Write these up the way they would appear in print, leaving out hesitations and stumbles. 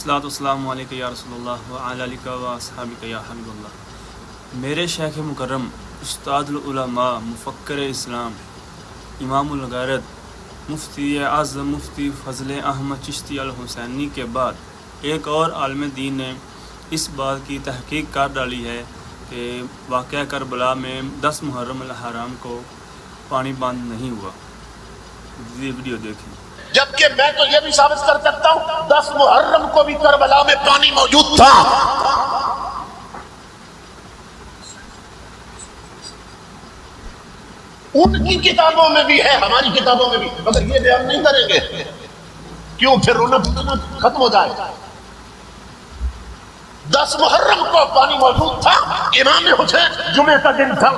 الصلاۃ والسلام علیک یا رسول اللہ وعلی آلک و اصحابک یا حبیب اللہ۔ میرے شیخ مکرم استاد العلماء مفکر اسلام امام الغیرت مفتی اعظم مفتی فضل احمد چشتی الحسینی کے بعد ایک اور عالم دین نے اس بات کی تحقیق کر ڈالی ہے کہ واقعہ کربلا میں 10 محرم الحرام کو پانی بند نہیں ہوا۔ یہ ویڈیو دیکھیں۔ جبکہ میں تو یہ بھی ثابت کر سکتا ہوں 10 محرم کو بھی کربلا میں پانی موجود تھا۔ ان کی کتابوں میں بھی ہے، ہماری کتابوں میں بھی، مگر یہ بیان نہیں کریں گے، کیوں؟ پھر رونا ختم ہو جائے۔ 10 محرم کو پانی موجود تھا۔ امام حسین جمعہ کا دن تھا،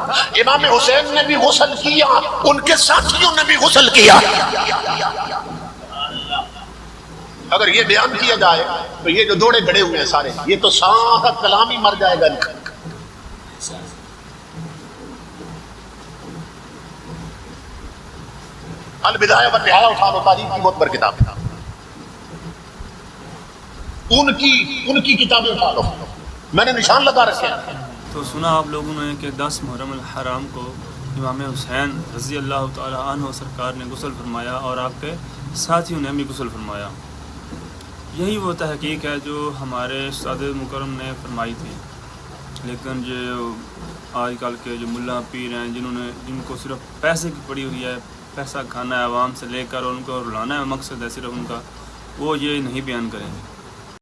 امام حسین نے بھی غسل کیا، ان کے ساتھیوں نے بھی غسل کیا۔ اگر یہ بیان کیا جائے تو یہ جو دوڑے گھڑے ہوئے ہیں سارے، یہ تو سارا کلام ہی مر جائے گا ان کا۔ البدایہ والنہایہ اٹھا لو، تاریخ کی معتبر کتاب، ان کی کتابیں اٹھا لو، میں نے نشان لگا رکھے ہیں۔ تو سنا آپ لوگوں نے کہ 10 محرم الحرام کو امام حسین رضی اللہ تعالی عنہ سرکار نے غسل فرمایا اور آپ کے ساتھیوں نے بھی غسل فرمایا۔ یہی وہ تحقیق ہے جو ہمارے استاد مکرم نے فرمائی تھی، لیکن جو آج کل کے جو ملا پیر ہیں جن کو صرف پیسے کی پڑی ہوئی ہے، پیسہ کھانا ہے عوام سے لے کر، ان کو رلانا ہے مقصد ہے صرف ان کا، وہ یہ نہیں بیان کریں گے۔